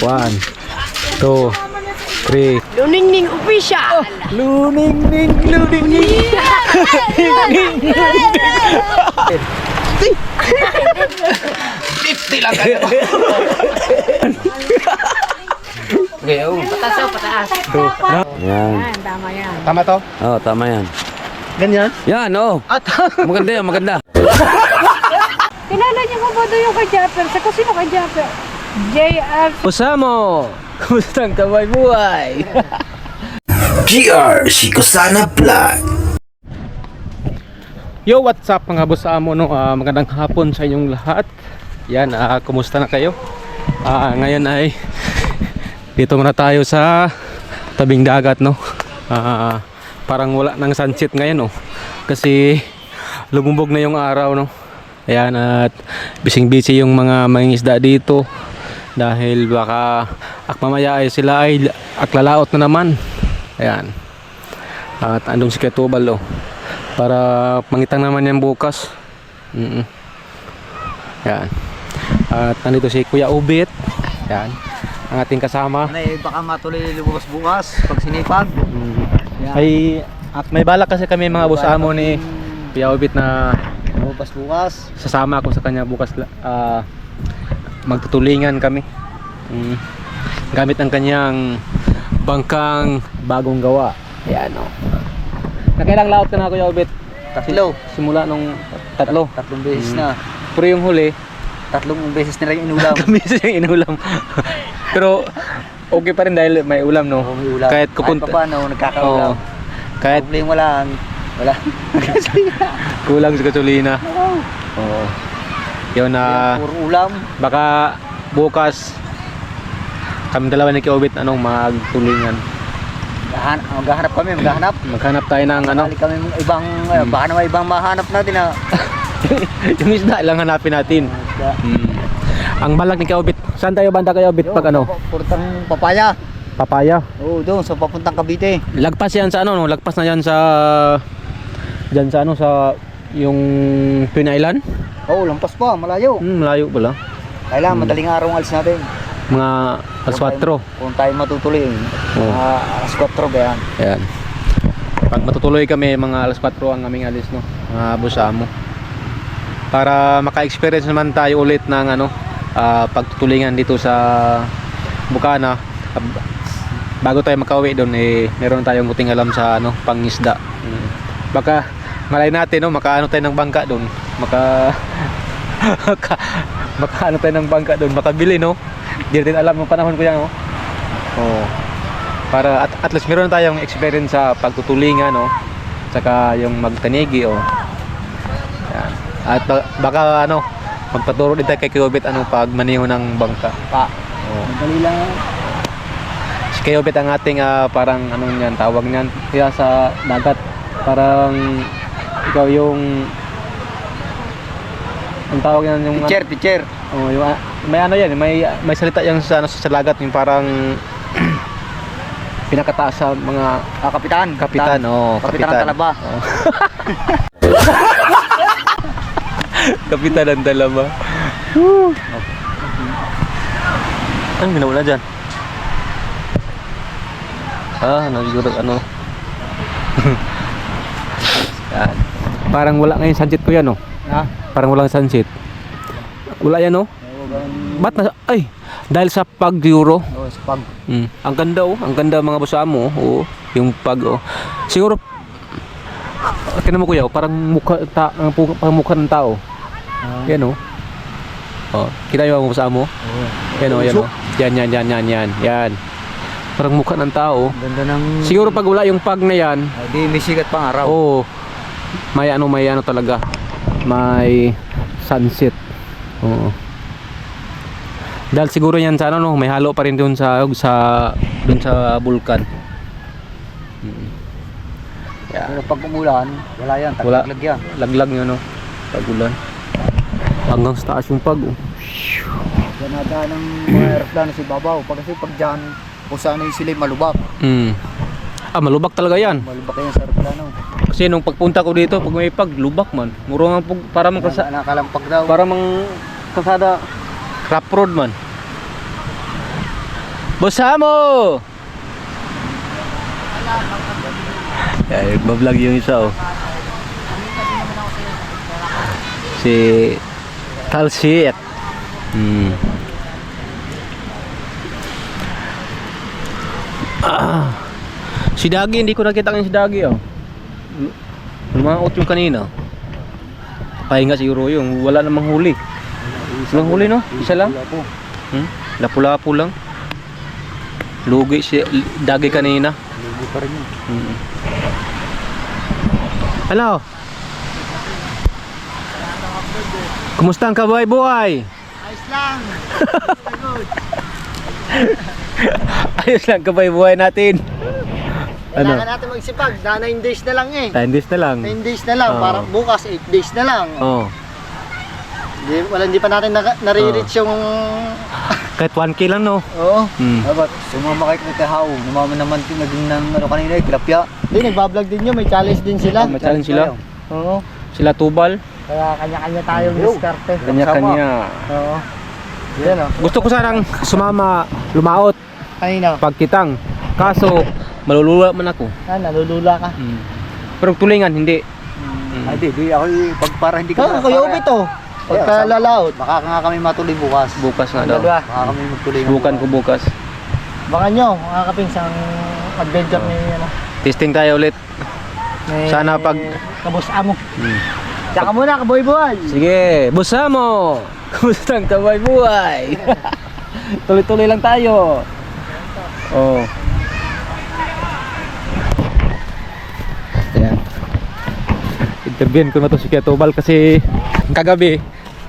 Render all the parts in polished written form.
One, two, three. Luningning official. Luningning. 50 lang kayo. Okay, oh. Pataas, pataas. Yan. Yan, tama yan. Tama to? Oh, tama yan. Ganyan? Yan, oh. Maganda yan, maganda. Kilala niyo mo ba doon yung kay Japper? Sa sino kay Japper? JR. Kusamo! Kumusta ang kamay buhay? GR Shikosana Vlog. Yo, what's up mga boss amo no? Magandang hapon sa inyong lahat. Yan, kumusta na kayo? Ngayon ay dito muna tayo sa tabing dagat no. Parang wala nang sunset ngayon no. Kasi lumubog na yung araw no. Ayan, at bising-busy yung mga mangingisda dito dahil baka mamaya ay sila ay aklalaot na naman. Ayan. At andong si Ketubal oh. Para mangitang naman yan bukas. Yan. At nandito si Kuya Ubit. Yan. Ang ating kasama. Baka matuloy bukas pag sinipag. Ay, at may balak kasi kami mga boss amo ni Kuya Ubit na Bukas. sasama ako sa kanya bukas. Magtutulingan kami. Gamit ang kanyang bangkang bagong gawa. Ayan o. Nakailang laot ka na Kuya Ubit? Tatlo. Simula nung tatlo. Tatlong beses na. Pero yung huli, Tatlong beses na rin inulam. kami yung inulam. Pero okay pa rin dahil may ulam no. May ulam. Kahit Kahit kupunta. pa paano, nagkakaulam. Kahit Problema wala. kulang sa gasolina. Oo. Yun na Puro ulam. baka bukas kami dalawa ni Kuya Ubit magtulingan. Maghahanap. Maghanap tayo ng Balik kami ng ibang, baka naman ibang mahanap natin ha. yung isda lang hanapin natin. Ang balak ni Kuya Ubit. Saan tayo banda Kuya Ubit pag ano? Purtang papaya. Papaya. Oo, doon sa papuntang Cavite. Lagpas yan sa ano no? Lagpas na yan sa diyan sa ano sa yung Twin Island. Oo, lampas pa, malayo. Malayo pala. Kailangan madaling araw ang alis natin. Mga alas 4. Kung tayo matutuloy, alas 4 ba yan? Ayan. Pag matutuloy kami, mga alas 4 ang aming alis no. Mga busamo. Para maka-experience naman tayo ulit ng ano, pagtutulingan dito sa Bukana. Bago tayo makauwi doon meron tayong kuting alam sa ano, pangisda. Baka malay natin no, makaano tayo ng bangka doon. Makaano tayo ng bangka doon, makabili no. Di rin alam ng panahon ko yan no. Oh. Para at least meron tayong experience sa pagtutulingan no. Saka yung magtanigi oh. Yan. At baka ano, magpaturo din tayo kay Kuya Ubit anong pagmaneho ng bangka. Oh. Madali lang. Si Kuya Ubit ang ating parang anong niyan, tawag niyan. Kaya sa dagat parang ikaw yung ang tawag niyan yung Teacher. oh, yung may ano yan, may salita yang sa ano, sa lagat yung parang pinakataas sa mga Kapitan. oh, Kapitan ng Talaba. Oh. Kapitan ng Talaba. Ano ginawala dyan? Nagigurag ano. Yan. Parang wala ngayon sunset ko yan oh. Ha? Parang walang sunset. Wala yan oh. Ba't na ay dahil sa pag-euro. Oo, sa pag. Ang ganda oh, ang ganda mga busamo oh, yung pag oh. Siguro tingnan mo kuya, parang mukha ng tao. Yan oh. Oh, kita niyo mga busamo? Yan oh, yan oh. Yan. Parang mukha ng tao. Ganda ng... Siguro pag wala yung pag na yan, Di may sikat pang araw. oh, may ano talaga. May sunset. Oo. Dahil siguro yan sa ano no, may halo pa rin doon sa bulkan. Yeah. Pero pag umulan, wala yan. Wala. Taglag yan. Laglag nyo no, pag ulan. Hanggang sa taas yung pag. Oh. Ganadaan ng mga aeroplano si Babaw. Kasi pag dyan, kung saan yung sila malubak. Malubak talaga yan. Malubak yan sa aeroplano. Kasi nung pagpunta ko dito, pag may pag, lubak man. Muro nga para mang Nakalampag daw. para mang kasada crop road man. Boss Hamo! Ay, bablog yung isa oh. Si Talsiet. Si Dagi, hindi ko nakita si Dagi oh. Lumaot yung kanina. Pahinga siguro yung wala namang huli. Walang huli no? Isa lang? Lapu-lapu lang. Lugi si Dagi kanina. Lugi pa rin yun. Hello. Kumusta ang kabuhay-buhay? Ayos lang. Ayos lang kabuhay-buhay natin. Kailangan natin magsipag. 9 days na lang eh. 10 days na lang. 9 days na lang. Oo. Parang bukas 8 days na lang. Oh. Hindi pa natin nare-reach yung... Kahit 1K lang no. Oo. Dapat sumama kayo kay Kahaw. Namama naman naging ng ano kanina tilapia. Hindi, nagbablog din yun. May challenge din sila. May challenge sila. Oo. Sila Tubal. Kaya kanya-kanya tayong diskarte. Kanya-kanya. Oo. Yan o. Gusto ko sanang sumama, lumaot, Kanina. pagkitang. Kaso, malulula man ako. Nalulula ka. Pero tulingan, hindi. Ay, di ako para hindi ka Kuya Ubi to. Pagka lalaot, baka nga kami matuloy bukas. Bukas nga daw. Baka kami magtuloy. Subukan ko bukas. Baka nyo, mga kapinsang adventure ni ano. Testing tayo ulit. ni Sana pag... Kabus Amo. Tsaka muna, kaboy-boy. Sige, busa mo! Kumusta ang kabuhay-buhay? Tuloy-tuloy lang tayo. Oh. Ayan. Interviewin ko na to si Kuya Tubal kasi kagabi,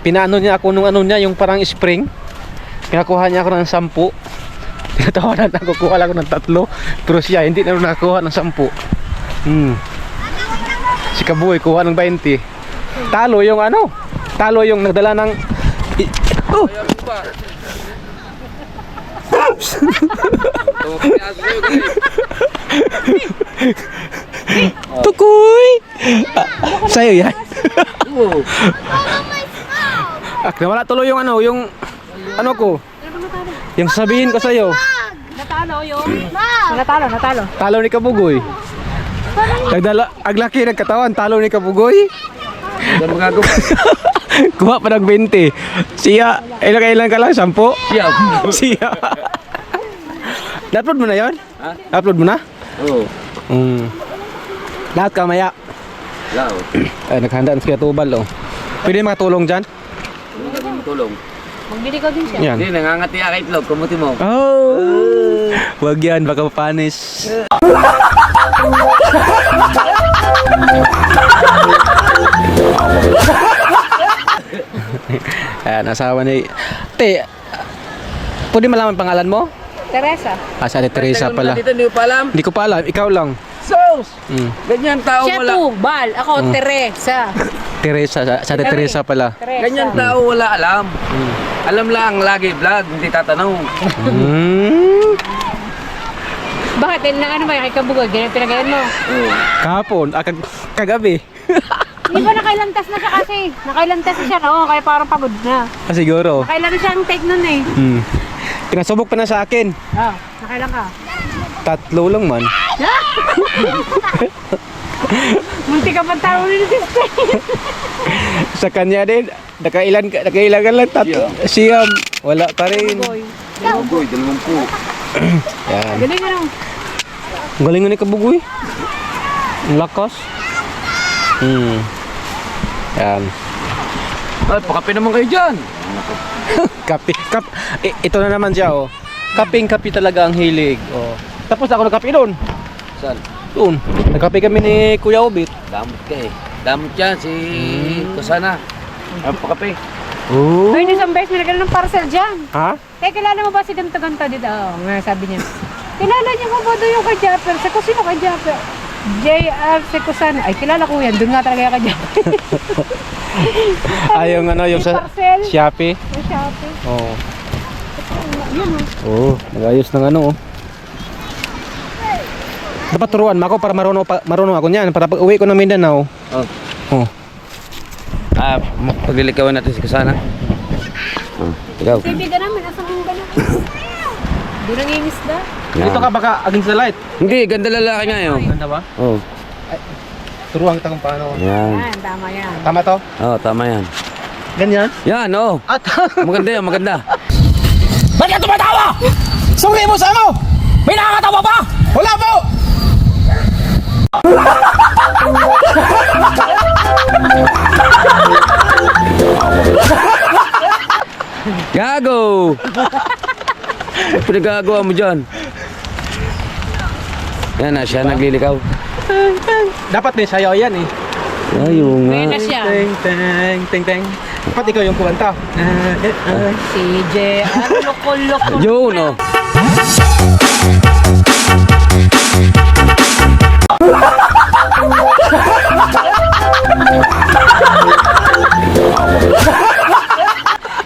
pinaano niya ako nung ano niya, yung parang spring. Pinakuha niya ako ng 10. Tinatawanan ako, kuha lang ako ng 3. Pero siya, hindi na nakakuha ng 10. Si Kabuy, kuha ng 20. Talo yung ano? Talo yung nagdala ng... Oh! Tukoy! Sa'yo yan? Nawala tuloy yung ano, yung... Ano ko? Yung sabihin ko sa'yo. Natalo yung... Natalo. Talo ni Kabugoy. Nagdala, aglaki nagkatawan, talo ni Kabugoy. Ano magagawa? Kuha pa ng 20. Siya, ilang ka lang? 10? Siya. Siya. Na-upload mo na yun? Ha? Na-upload mo na? Oo. Lahat kamaya. Lao. Ay, naghanda na si Kuya Tubal oh. Pwede makatulong dyan? Tulong. Magbili ko din siya. Yan. Hindi, nangangati ka itlog. Kumuti mo. Oh! Wag yan, baka mapanis. Ayan, asawa ni... Te, pwede malaman pangalan mo? Teresa. Ah, si Ate Teresa pala. Dito, hindi ko pa alam. Hindi ko pa alam, ikaw lang. Sos! Mm. Ganyan tao Siya wala. Tubal. Ako, Teresa. Teresa, si Ate Teresa pala. Teresa. Ganyan tao wala alam. Alam lang lagi vlog, hindi tatanong. Mm. Bakit? Ano ba yung Kabugoy? Ganyan pinagayan mo? Kahapon, kagabi. Di ba nakailantas na siya kasi? Nakailantas na siya, no? Kaya parang pagod na. Ah, siguro. Nakailan na siya ang take nun eh. Pinasubok pa na sa akin. Nakailan ka? 3 lang man. Munti ka pang tao rin si Sa kanya din, nakailan ka lang, 3. Siyam, wala pa rin. Boy, 20. Yan. Galing ano? Galing nga ni Kabugoy. Ang lakas. Yan. Ay, pakape naman kayo dyan. Ito na naman siya, oh. Kaping-kapi talaga ang hilig. Oh. Tapos ako nagkape doon. Saan? Doon. Nagkape kami ni Kuya Obit. Damot ka eh. Damot yan si Kusana. Ay, pakape. Oh. Ay, isang beses may nagkaroon ng parcel dyan. Ha? Kilala mo ba si ganto-ganto dito? Sabi niya. Kilala niyo mo ba doon yung kay Japper? Sa sino kay Japper? JR Sekusan. Ay, kilala ko yan. Doon nga talaga kay Japper. Ay, yung ano, yung sa parcel. Shopee. Sa Shopee. Oo. Yun o. Oh, nag-ayos ng ano, oh. Dapat turuan mo ako para marunong ako niyan. Para pag uwi ko ng Mindanao. Oh. Paglilikawan natin si Kusana. Ikaw. Kaibigan namin. Asang mong gano'n? Hindi nangingisda. Dito ka baka against the light. Hindi, ganda lalaki nga yun. Ganda ba? Oh, Turuan kita kung paano. yan. Yan, tama yan. Tama to? Oh, tama yan. Ganyan? Yan, oh. At Maganda yan, maganda. ba't ka tumatawa? Sungri mo sa ano? May nakakatawa ba? Wala po! Gago! Pinagagawa mo dyan. Yan na, siya naglilikaw. Dapat may sayaw yan eh. Ayaw nga. Ngayon na siya. Teng, teng, teng, teng. Dapat ikaw yung kumanta. Si JR, loko-loko. Yun, oh.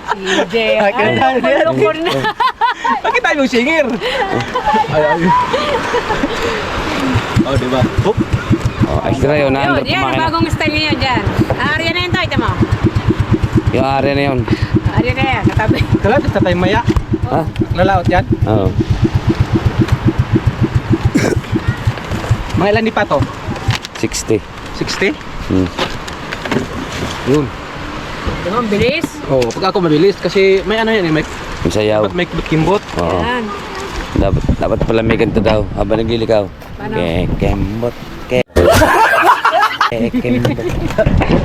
Si JR, loko-loko na. Bakit tayo yung singir? Ay. Oh, diba? Oh. Oh, extra yun, Yun, na-under yan, kumain. bagong style ngayon dyan. Arya na yun tayo, tama. Yung area na yun. Arya na yan, katabi. Kalat, sa tayo maya. Ha? Lalaot yan. Oo. Mga ilan di pa to? 60. 60? Hmm. Yun. Diba, ang bilis. Oh, pag ako mabilis kasi may ano yan eh, may Yung sayaw. dapat may kimbot. Oo. Yan. Dapat pala may ganito daw habang naglilikaw. Paano? Kembot. Kembot.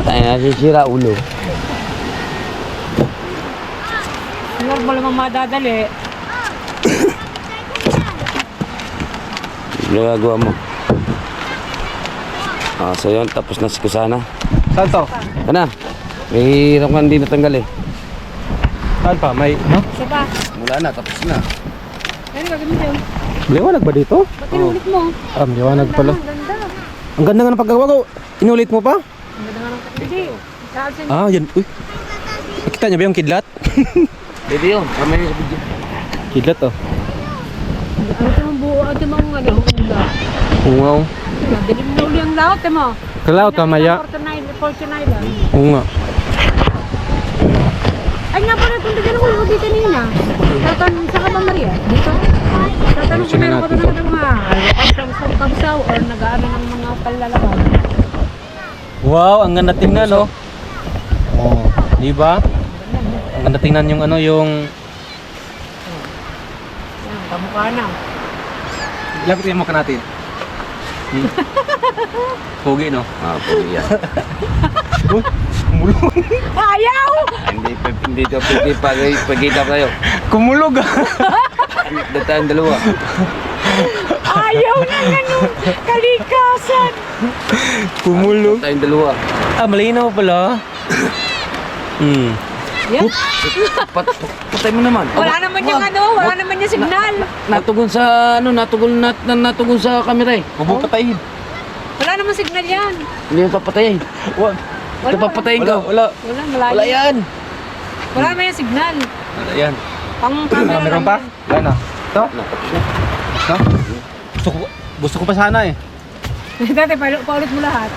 Tayo nasisira ulo. Normal naman madadali. Ginagawa mo. Ah, so yun, tapos na si Kusana. Saan to? Kana, may hirap nga hindi natanggal eh. Saan pa? May, no? Isa pa. Mula na, tapos na. Ano gagawin dyan? Liwanag ba dito? Ba't inulit mo? Liwanag pala. Ang ganda. Ang ganda nga ng paggawa ko. Inulit mo pa? Ang ganda nga ng hindi. Kaalsin. Ah, yan. Uy. Nakita niyo ba yung kidlat? Pwede yun, kami yung sa video. Kidlat oh. Ano ito ang buo? Ito mga ano? Hunda. Wow. Dilim na uli ang laot, mo. Kalaw, tamaya. Fortune Island. Oo nga. Ay nga pala, kung dagyan ako yung dito nila. Sa ka ba, Maria? Dito? Tatanong ko meron ko natin na ng mga kabsaw or nag-aano ng mga palalaban. Wow, ang ganda tingnan oh. Oh, di ba? Ang ganda tingnan yung ano yung Yan, kamukha na. lapit mo ka natin. Pogi no? Ah, pwede yan. Kumulog. Ayaw! Hindi daw pwede pagkita tayo. Kumulog ah. Doon tayong dalawa. Ayaw na ganun! Kalikasan! Kumulog. Doon tayong dalawa. Ah, malinaw pala. Yan. Patay mo naman. Wala naman yung ano, wala naman yung signal. Natugon sa ano, natugon sa kamera eh. Huwag patayin. Wala naman signal yan. Hindi mo papatayin. Wag. Ito papatayin ka. Wala. Wala, malayo. Wala yan. Wala naman yung signal. Wala yan. Pang camera Meron lang pa? yun. Wala na. Ito? Tapos na. Ito? Gusto ko pa sana eh. Dati, paulit mo lahat.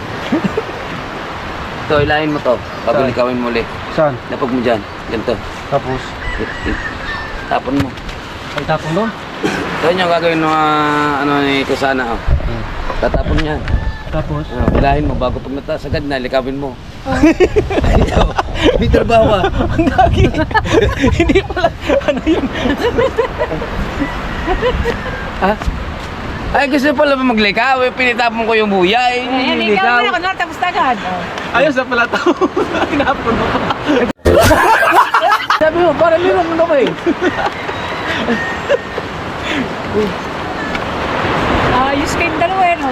Ito, ilahin mo to. Pabulikawin mo ulit. Saan? Napag mo dyan. Ganito. Tapos? Tapon mo. Ay, tapon doon? Ito yung gagawin ng ano ni Kusana. Oh. Tatapon niya. Tapos? Ilahin mo bago pag nataas agad na, likawin mo. Ito, may trabaho ah. Ang gagi. Hindi pala. Ano yun? Ha? Ay, gusto pala ba maglikaw? Eh, pinitapon ko yung buya. Eh, Ayan, ikaw na, kunwari tapos na agad. Ayos na pala to. Hinapon mo pa. Sabi mo, parang meron mo ko eh. Ayos kayong dalawa eh, no?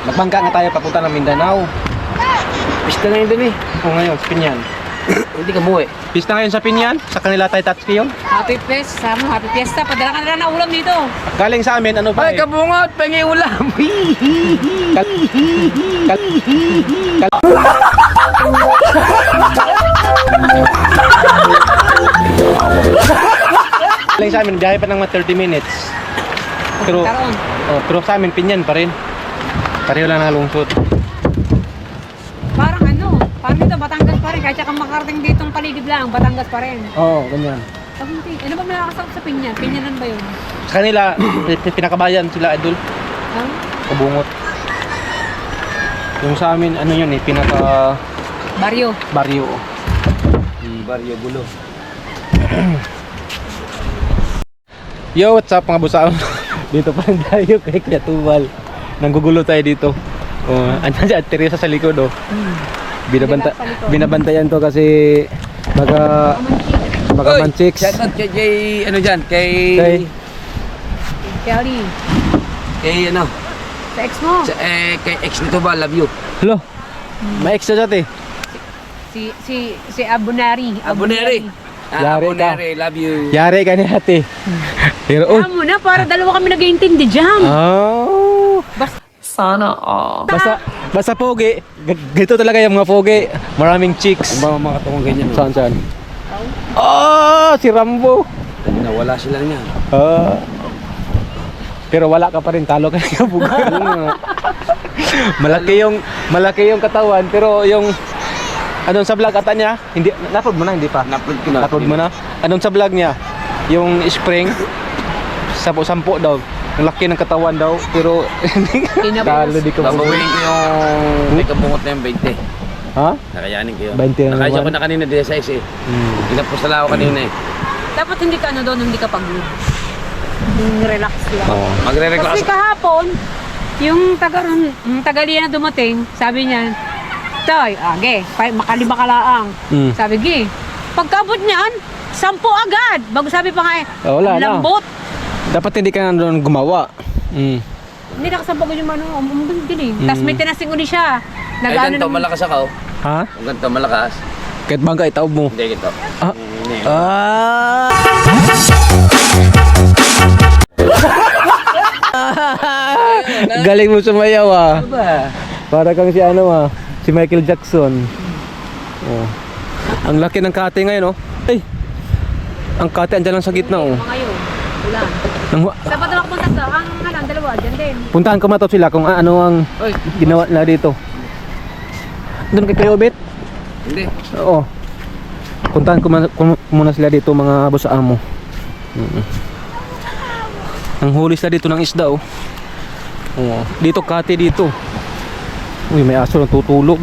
Magbangka nga tayo papunta ng Mindanao. Pista na yun dun eh. O ngayon, sa Pinyan. Hindi ka buhay. Pista ngayon sa Pinyan. Sa kanila tayo tatski yun. Happy Fiesta, happy Fiesta. Padala ka na lang na ulam dito. Galing sa amin, ano ba Ay, kabungot! Pengi ulam! Galing sa amin, biyahe pa ng mga 30 minutes. Pero, Karoon. pero sa amin, Pinyan pa rin. Pareho lang nalungsod. Parang ano, parang dito, Batangas pa rin. kahit saka makarating ditong paligid lang, Batangas pa rin. Oo, ganyan. Pag hindi, ano ba nakakasakot sa Pinyan? Pinyanan ba yun? Sa kanila, pinakabayan sila, idol. Ha? Kabungot. Yung sa amin, ano yun eh, pinaka Baryo. baryo. Baryo Gulo. Yo, what's up mga busaon? Dito pa rin tayo kay Kuya Tubal. Nanggugulo tayo dito. Oh, andyan si Ate Teresa sa likod oh. Sa likod. Binabantayan to kasi baka manchiks. Shout out kay ano dyan, kay Kelly. ano, Sa ex mo. kay ex nito ba, love you. Hello. May extra dati. Si Abunari. Abonere. Yari ka. Abonere, love you. Yari ka ni ate. Pero oh. Kaya mo na, para dalawa kami nag-iintindi dyan. Oh. Sana all. Basta pogi. Ganito talaga yung mga pogi. Maraming chicks. Ang mga katungong ganyan. Saan? Oh, si Rambo. Nawala sila niyan. Pero wala ka pa rin, talo ka ng kabugan. malaki yung katawan, pero yung anong sa vlog ata niya, hindi na-upload mo na, hindi pa. Na-upload ko na. Na-upload mo na. Anong sa vlog niya? Yung spring 10 daw. Ang laki ng katawan daw, pero talo di ka. Babawiin ko yung may kabungot na yung 20. Ha? Nakayanin ko yun. 20 na Nakasya ko naman. na kanina din sa eh. Pinapusala ako kanina eh. Dapat hindi ka ano doon, hindi ka pagod. Relax lang. Magre-reclass. Kasi kahapon, yung tagalian na dumating, sabi niya, Toy, makalima ka laang. Sabi, Gi, pagkabot niyan, 10 agad. Bago sabi pa nga Wala na. lambot. Dapat hindi ka na doon gumawa. Hindi nakasampagod yung ano, dilim. Tapos may tinasing uli siya. Ay, ganito, malakas ako. Ha? Kung ganito, malakas. Kahit bangka itaob mo. Hindi, ganito. Galing mo sumayaw ah. Ano ba? Para kang si ano ah, si Michael Jackson. Oh. Ang laki ng kate ngayon oh. Ay. Ang kate andyan lang sa gitna oh. Mga yun, ulan. Sa pa daw punta to, ang dalawa, dyan din. Puntahan ko mato sila kung ano ang ginawa na dito. Doon kay Kuya Obet? Hindi. Oo. Puntahan ko muna sila dito mga boss amo. Ang huli sila dito ng isda oh. Oo. Dito kate dito. Uy, may aso natutulog.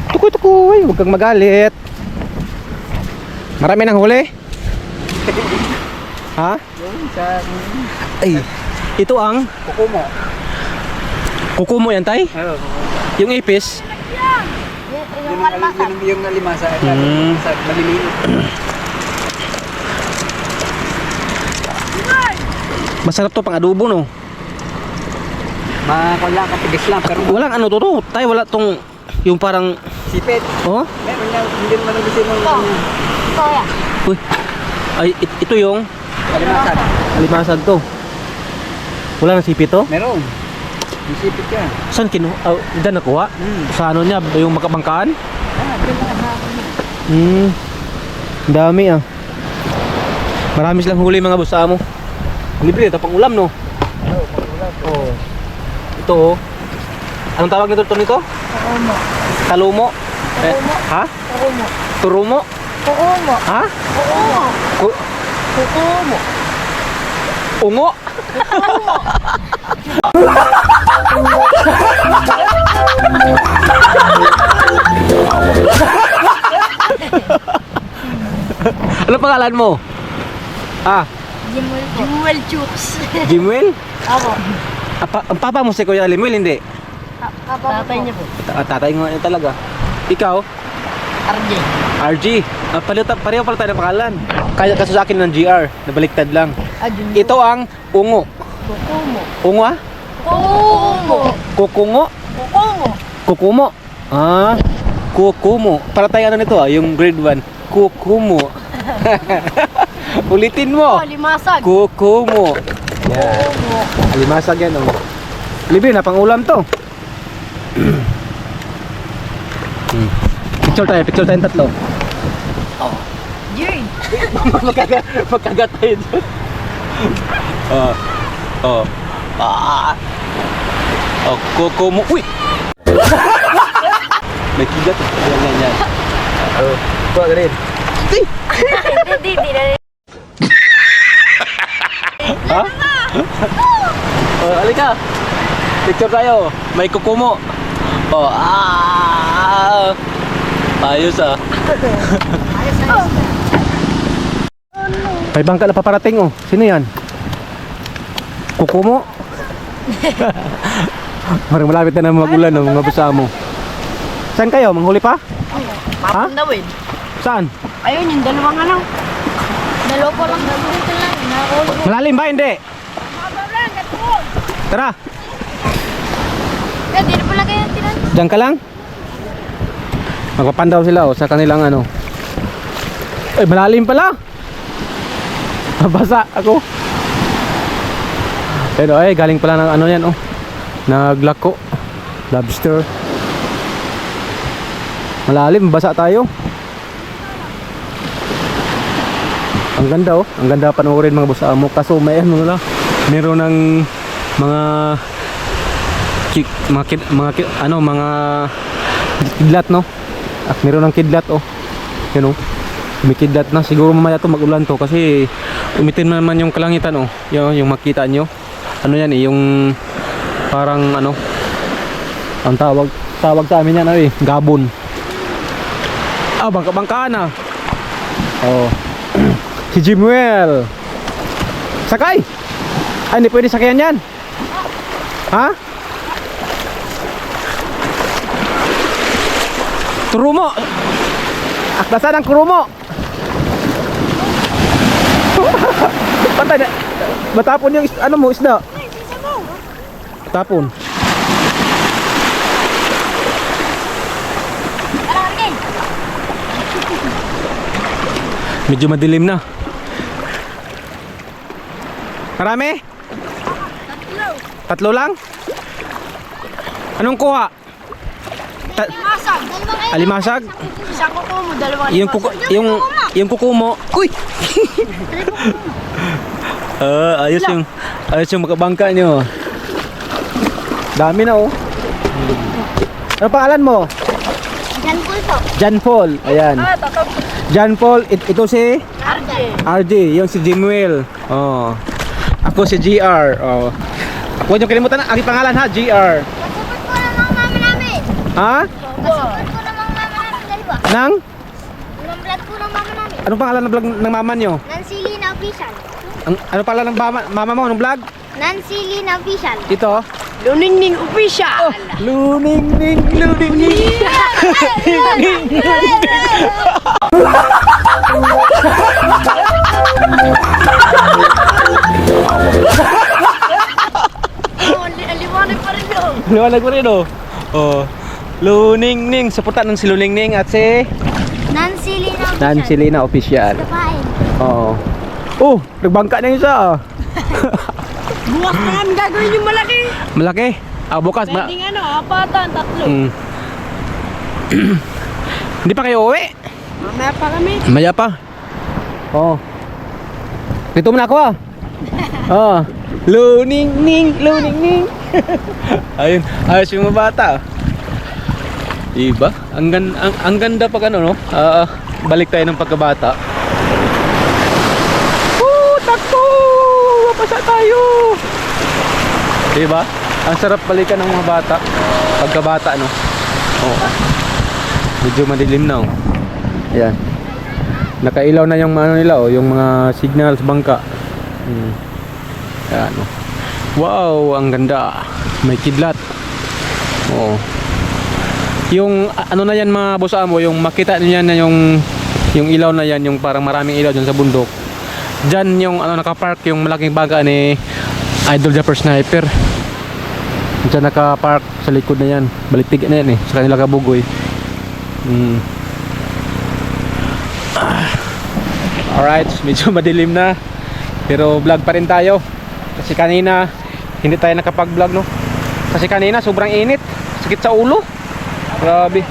Tukoy, huwag kang magalit. Marami nang huli? Ha? Ay, ito ang Kukumo. kukumo yan tay? Oo. Yung ipis? Yung alimasa. Sa maliliit. Masarap to pang adobo no? Wala kapigas lang, pero Walang ano to. Tay, wala tong yung parang sipit. oh? Meron na, hindi naman nagusin mo Uy. Ay, ito yung kalimasan. alimasag to. Wala nang sipit to? Meron. Yung sipit yan. Saan dyan nakuha? Sa ano niya? Yung makabangkaan? Dami ah. Marami silang huli mga boss mo. Libre, ito pang ulam no? Oo, pag-ulat. Oo. Ito oh. Anong tawag nito nito? Kukumo. Talumo? Ha? Kukumo. Turumo? Kukumo. Ha? Kukumo. Kukumo. Ungo? Ano pangalan mo? Ah, Jimwell Chooks. Jimwell? Ako. Ang papa mo si Kuya Limuel, hindi? Tatay niya po. Tatay nga yun talaga. Ikaw? RJ. RG. Pareho pala tayo ng pangalan. Kaya kaso sa akin ng GR, nabaliktad lang. Ito ang ungo. Kukumo. Ungo ah? Kukumo. Kukungo? Kukumo. Kukumo. Ah, kukumo. Para tayo ano nito ah, yung grade 1. Kukumo. Ulitin mo. Limasag. Kukumo. Yan. Alimasag yan oh. Libre na pang ulam to. Picture tayo tatlo. Jade. Magkagat tayo dyan. Kukumo. Uy! May kigat. Yan. Oh, kuha ka rin. Ha? Oh, halika. Picture tayo. May kukumo. Oh, ayos ah. May bangka na paparating oh. Sino yan? Kukumo? Parang malapit na magulan no, mga basa mo. Saan kayo? Manghuli pa? Ha? Dawin. Saan? Ayun, yung dalawang ano. Dalawa pa lang. Dito lang. Malalim ba? Hindi. Tara. Hindi na pala kayo tinan. Diyan ka lang? Magpapandaw sila oh, sa kanilang ano. Eh, malalim pala. Basa ako. Pero ay, galing pala ng ano yan oh. Naglako. Lobster. Malalim, basa tayo. Ang ganda oh. Ang ganda panoorin mga boss amo. Kaso may ano na. Meron ng mga mga kidlat no. At meron ng kidlat oh. Yan oh. May kidlat na. Siguro mamaya to mag-ulan to kasi umitin naman yung kalangitan oh. Yung makita nyo. Ano yan eh, yung parang ano ang tawag sa amin yan eh, gabon. Ah, bangka-bangkaan ah. Oh. Si Jimuel. Sakay. Ay, hindi pwede sakayan yan. Ha? Turumo. Akdasan ang kurumo. Patay na. Matapon yung ano mo, isda. Tapon. Medyo madilim na. Marami? Tatlo lang? Anong kuha? Alimasag. Alimasag? Isang kukumo, dalawang Yung kukumo. Uy! Ayos yung makabangka nyo. Dami na oh. Ano pangalan mo? Jan Paul po. Jan Paul. Ayan. Jan Paul, ito si RJ, yung si Jimuel. Oh. Ako si GR. Oh. Huwag niyo kalimutan ang aking pangalan ha, GR. Kasupot ko ng mga mama namin. Ha? Kasupot ko ng mga mama namin, dalawa. Nang? Ng vlog ko ng mama namin. Anong pangalan ng vlog ng mama niyo? Nancy Lina Official. Ano pangalan ng mama mo ng vlog? Nancy Lina Official. Ito? Luningning Official. Luningning, luningning. Aliwanag pa rin yun. Liwanag ko rin oh. Oh. Luningning. Suportan ng si Luningning at si Nancy Lina Official. Nancy Lina Official. Kapain. Oo. Oh, nagbangka na yung isa ah. Bukas na namin gagawin yung malaki. Malaki. Ah, bukas. Pwedeng ano, apatan, tatlo. Hindi pa kayo uwi? Mamaya pa kami. Maya pa. Oo. Dito muna ako ah. Oo. Luningning, luningning. Ayun, ayos yung mga bata. Diba? Ang ganda pag ano no? Balik tayo ng pagkabata. Takbo! Mapasa tayo! Diba? Ang sarap balikan ng mga bata. Pagkabata no? Oo. Medyo madilim na oh. Ayan. Nakailaw na yung ano nila oh, yung mga signals bangka. Ayan oh. Wow, ang ganda. May kidlat. Oo. Yung ano na yan mga boss amo, yung makita niyo yan na yung ilaw na yan, yung parang maraming ilaw dyan sa bundok. Diyan yung ano nakapark yung malaking bangka ni Idol Japper Sniper. Diyan nakapark sa likod na yan. Balitig na yan eh, sa kanila kabugoy. Alright, medyo madilim na. Pero vlog pa rin tayo. Kasi kanina hindi tayo nakapag-vlog no. Kasi kanina sobrang init. Sakit sa ulo. Grabe.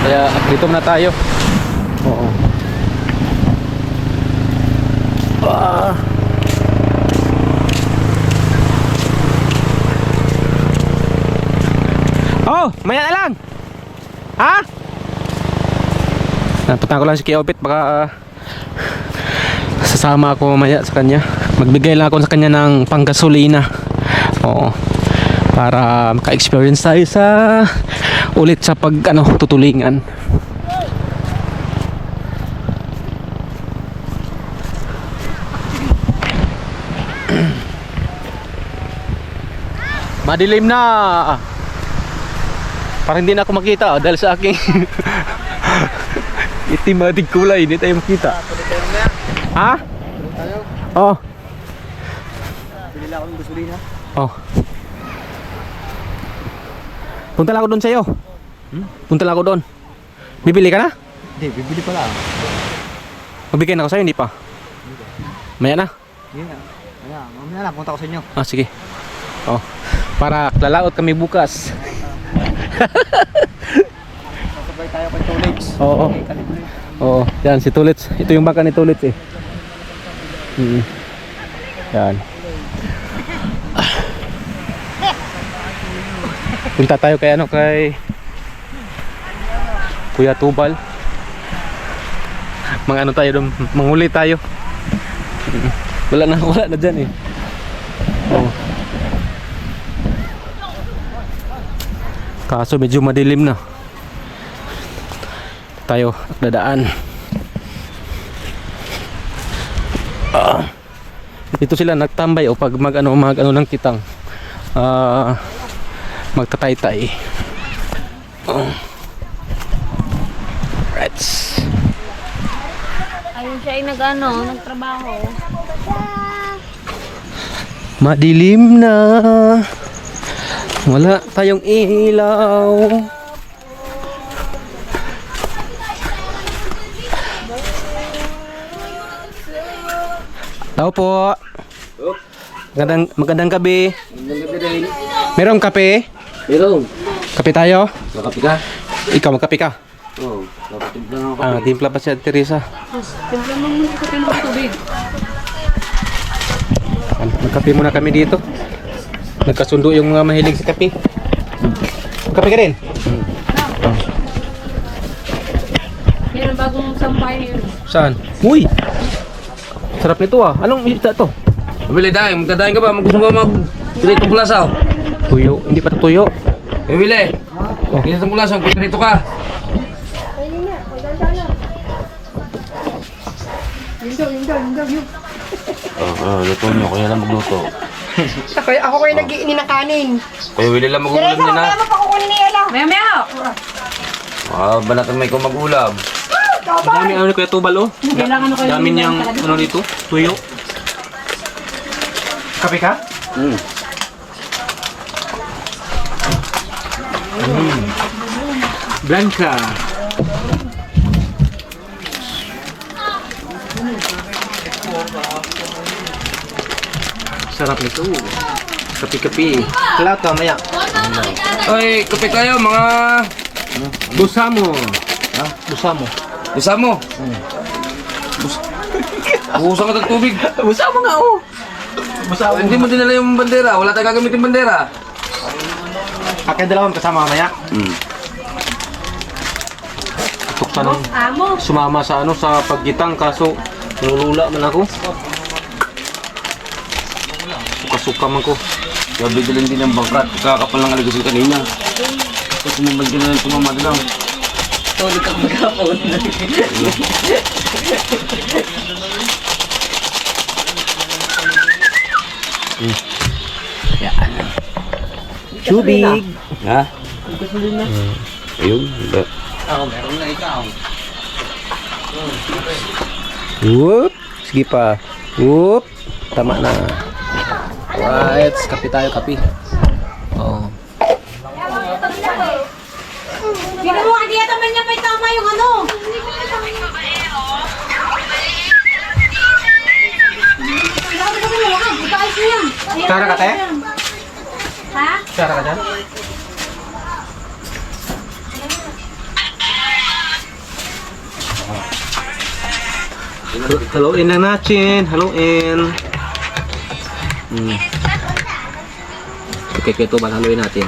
Kaya dito na tayo. Oo. Oh, maya na lang. Ha? Napunta ko lang si Kuya Opit, baka sasama ako mamaya sa kanya. Magbigay lang ako sa kanya ng panggasolina. Oo. Para maka-experience tayo sa ulit sa pag tutulingan. Madilim na. Parang hindi na ako makita dahil sa aking itim ating kulay, hindi tayo makita. Ha? Oh. Bili lang ako ng gasolina. Oh. Punta lang ako doon sa'yo. Punta lang ako doon. Bibili ka na? Hindi, bibili pa lang. Magbigay na ako sa'yo, hindi pa? Maya na? Hindi na. Ayan, mamaya na, punta ko sa inyo. Ah, sige. Oh. Para lalaot kami bukas. Sabay tayo kay Tulix. Oo. Okay, kalibre. Oo. Yan, si Tulits. Ito yung bangka ni Tulits eh. Yan. Punta tayo kay Kuya Tubal. Mga tayo doon, manghuli tayo. Wala na dyan eh. Oh. Kaso medyo madilim na. Tayo dadaan. Dito sila nagtambay o pag mag ng kitang. Magtatay-tay. Right. Ayun siya ay nagtrabaho. Madilim na. Wala tayong ilaw. Tao po. Magandang gabi. Merong kape? Pero, Kape tayo? makapi ka? Ikaw magkape ka? Oo, kapatid lang ako. Timpla pa siya Teresa. Timpla mo muna kape ng tubig. Magkape muna kami dito. Nagkasundo yung mga mahilig sa kape. Magkape ka rin? Yan ang bagong sampay yun. Saan? Uy! Sarap nito ah. Anong isda to? Pabili tayo, magdadahin ka ba? Gusto mo mag-piritong pulasaw? Tuyo. Hindi pa to tuyo. Pabili! Piritong pulasaw, pirito ka. Luto nyo, kaya lang magluto. Ako kayo nag-iini ng kanin. Kaya Willie lang mag-ulam Teresa, niya na. kaya mo pa kukunin ni Ella. Maya. Banatan may kung mag-ulam. Dami ano kaya tubal oh. Kailangan ko Dami niyang ano dito, tuyo. Kape ka? Blanca. Sarap nito. Kapi-kapi. Kailangan ito, mamaya. Ay, kape kayo mga... Busamo. Ha? Busa mo. Isa mo. Buhusan ka ng tubig. Busamo nga oh. Hindi mo dinala yung bandera. Wala tayong gagamitin bandera. Akin dalawang kasama mamaya. Tuksan ng sumama sa sa paggitang kaso nulula man ako. Suka-suka man ko. Sabi din din ng bangkat. Kakapal lang alagas ko kanina. Tapos sumambal ka na lang tumamad lang. Tulog ka magkapon. Tubig. Ha? Ayun. Ako, meron na ikaw. Whoop. Sige pa. Whoop. Tama na. Right. Kape tayo, kape. Oh. Sino mo hindi yata man niya pa tama yung ano? Tara ka, te? Ha? Tara ka dyan? Haluin na natin. Haluin. Okay, ito ba haluin natin?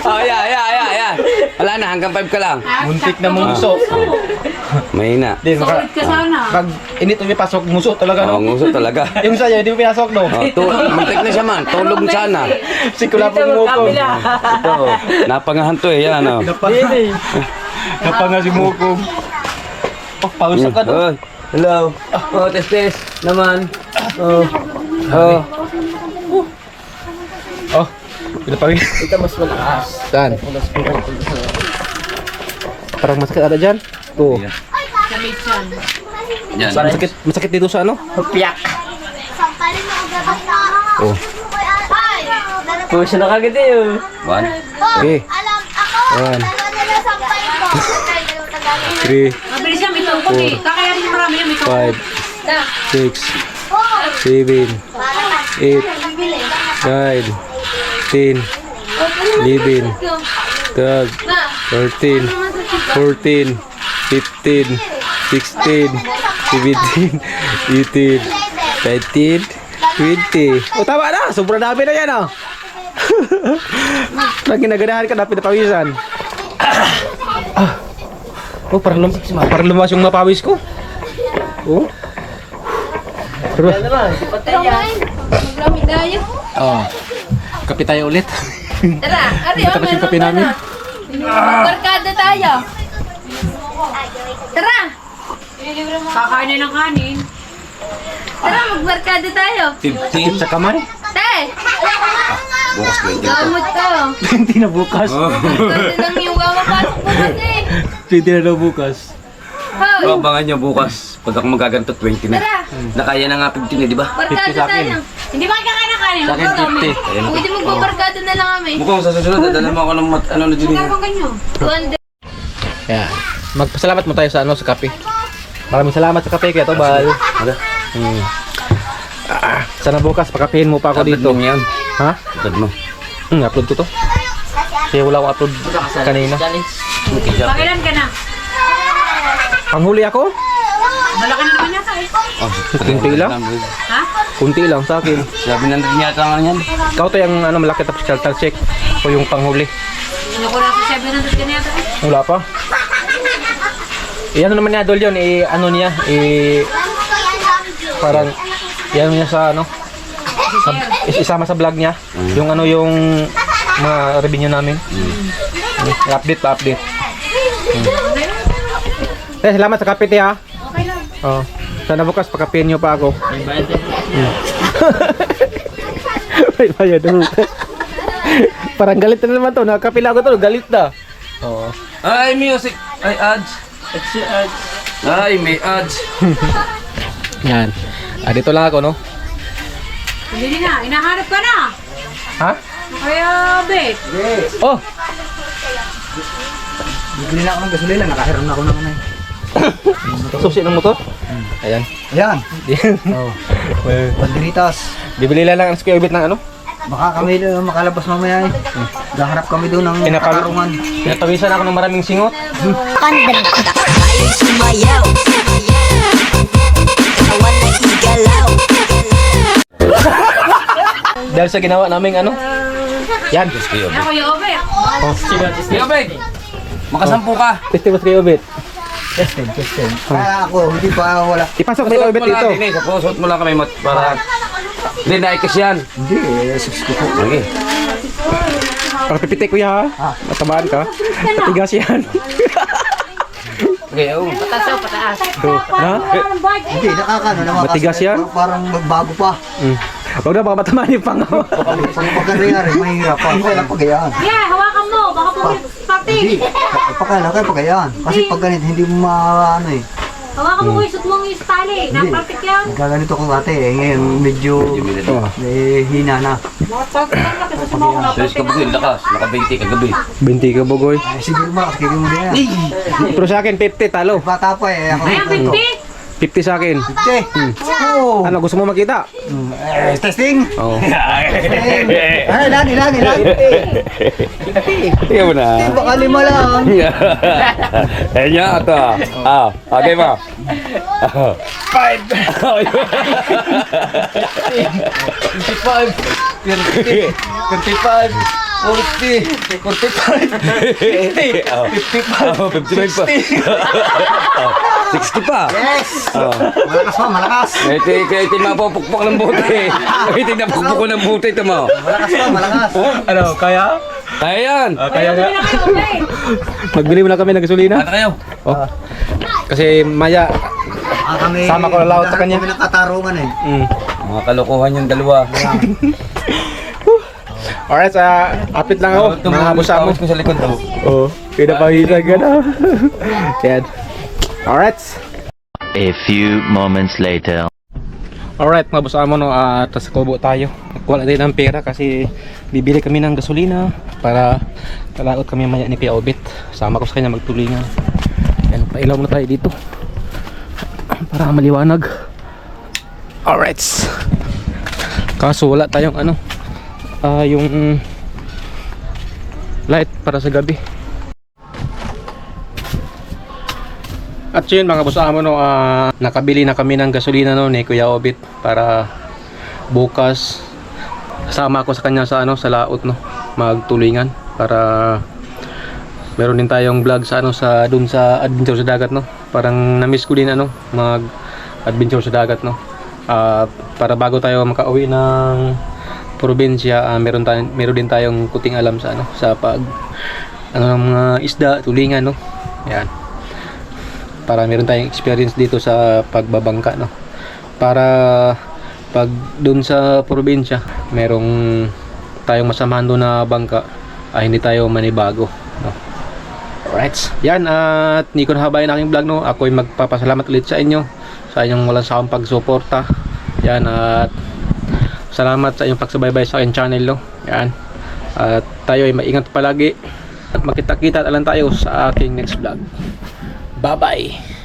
Oh, yeah. Wala na, hanggang 5 ka lang. Muntik na muso. Mahina. Di, Solid ka sana. Pag init may pasok, muso talaga, Oo, no? nguso talaga. Yung sa'yo, hindi mo pinasok, no? Muntik na siya man, tulog sana. Sikula po mukong. Ito, napangahan to eh, yan oh. Napanga si mukong. Oh, pausak ka, no? Oh, hello. Oh, test naman. Oh. Oh, pinapangin. Ito mas malakas. Saan? Parang masakit ada dyan? Oo. Yan. Masakit dito sa ano? Piyak. Oh. Push na kagad eh. Oh. 1, Okay. Alam ako. Ayan. Sampay ko. 3, Mabilis yan, may tungkol eh. Kakayanin mo marami yan, may tungkol. 5, 6, 7, 8, 9, 10, 11, 12, 13, 14, 15, 16, 17, 18, 19, 20. Oh, tama na! Sobrang dami na yan, oh! Nang ginaganahan ka na, pinapawisan. Oh, parang lumas yung mapawis ko. Oh. Magramit tayo. Oh. Kape tayo ulit. Tara, ari, Matapos yung kape namin. Magbarkada tayo. Tara, Kakain na ng kanin. tara, magbarkada tayo. 15. Sa kamay. Te, Bukas 20. gamot ko. Hindi na bukas. Kasi lang yung mamapasok ko kasi. Hindi na daw bukas. Hoy, Abangan niyo bukas. Pag ako magaganto, 20 na. tara, Nakaya na nga 15 eh, di ba? barkada 50 sa akin. tayo. Hindi ba kakain ng kanin? Sa akin, 50. Pwede magbabarkada na lang kami. Mukhang sa susunod, dadala mo ako ng ano na dyan. Magkano ganyo? 200. Yan. Magpasalamat mo tayo sa ano, sa kape. Maraming salamat sa kape, Kuya Tobal. Sana bukas, pakapihin mo pa ako dito. Upload mo yan. Ha? Upload mo. Upload ko to. Kaya wala akong upload kanina. Pakilan ka na. Panghuli ako? Malaki na naman yata eh. Kunti lang. Ha? Kunti lang sa akin. 700 yata nga yan. Ikaw to yung ano, malaki tapos shelter check. O yung panghuli. Ano ko na sa 700 ka na yata eh. Wala pa. Ano naman niya, Dol, yun. Ano niya, parang, yan niya sa ano, isama sa vlog niya. Yung ano, yung mga revenue namin. Update pa, update. Salamat sa kape, te, ha? Okay lang. Oh. Sana bukas, pakapihin niyo pa ako. May bayad na bukas. Parang galit na naman to. Nakapila ko to, galit na. Oo. Ay, music. Ay, ads. Ay, may ads. Yan. Dito lang ako, no? Hindi na, inahanap ka na. Ha? Kaya, bet. Oh! Bibili na ako ng gasolina, nakahiram na ako ng ano. Susi ng motor? Ayan. Ayan, Yan. oh, Well, banderitas. bibili lang ang Square Bit ng ano? Baka kami makalabas mamaya eh. Gaharap kami doon ng katarungan. Pinatawisan ako ng maraming singot. Dahil sa ginawa naming ano? Yan. Ako yung obet. Sige, Beg. Makasampu ka. Testing mo sa Square Bit. Tested. Kaya ako, hindi pa wala. Ipasok sa Square Bit dito. Sapos mo lang kami para... Hindi, naikas yan. Hindi, sus ko po. Okay. Para pipitik ko ya ha. Matamaan ka. Matigas yan. Okay, oh. Pataas, pataas. Ha? Hindi, nakakano naman. Matigas kasi yan? Parang magbago pa. Huwag na, baka matamaan yung pangawa. Pag pagkariari, mahirap pa. Kaya pagayaan. Yeah, hawakan mo. Baka pati. Hindi, pagkailan kayo pagayaan. Kasi pag ganito, hindi mo maano eh. Hawakan mo isot mo yung tali. Napartik yan. Gaganito ko dati eh. Ngayon, medyo hina na. Napartik lang kasi sa mga Serious ka ba? Lakas. Naka-20 kagabi. 20 ka bogoy. Eh, siguro ba, kasi mo din yan. Pero sa akin 50 talo. Bata pa eh. Ako, Ayan, 50. 50 sa akin. Oh. Ano gusto mo makita? Testing. Oo. Ilan? Tingnan mo na. Baka 5 lang. Ayan niya, ito. Okay ba? Yes! Malakas mo, malakas. Ito mapupukpok ng buti. Ito napukpok ko ng buti ito mo. Malakas mo, malakas. Ano, kaya? Kaya yan. Kaya nga. Magbili muna kami ng gasolina. Ano kayo? Oh. Kasi maya, Kami, Sama ko na laot sa kanya. Kami ng katarungan eh. Mga kalokohan yung dalawa. alright, apit lang ako. Mga busa mo. ko sa likod to. Oh, pinapahisan ka na. Yan. Alright. A few moments later. Alright, mga busa mo, no, tas kubo tayo. Wala din ng pera kasi bibili kami ng gasolina para talaot kami maya ni Kuya Obit. Sama ko sa kanya magtulingan. Yan, pailaw muna tayo dito para maliwanag. Alright. Kaso wala tayong yung light para sa gabi. At yun mga boss amo, no, nakabili na kami ng gasolina, no, ni Kuya Obit para bukas sama ako sa kanya sa sa laot, no, magtulingan para meron din tayong vlog sa sa dun sa adventure sa dagat, no. Parang na-miss ko din mag adventure sa dagat, no. Para bago tayo makauwi ng probinsya, meron din tayong kuting alam sa sa pag mga isda, tulingan, no. Yan. Para meron tayong experience dito sa pagbabangka, no. Para pag dun sa probinsya, merong tayong masamahan doon na bangka, hindi tayo manibago, no. Alright. Yan, at hindi ko nahabayan aking vlog, no. Ako'y magpapasalamat ulit sa inyo sa inyong walang sawang pagsuporta. Yan, at salamat sa inyong pagsubaybay sa aking channel, no. Yan. At tayo ay maingat palagi. At makita-kita na lang tayo sa aking next vlog. Bye-bye.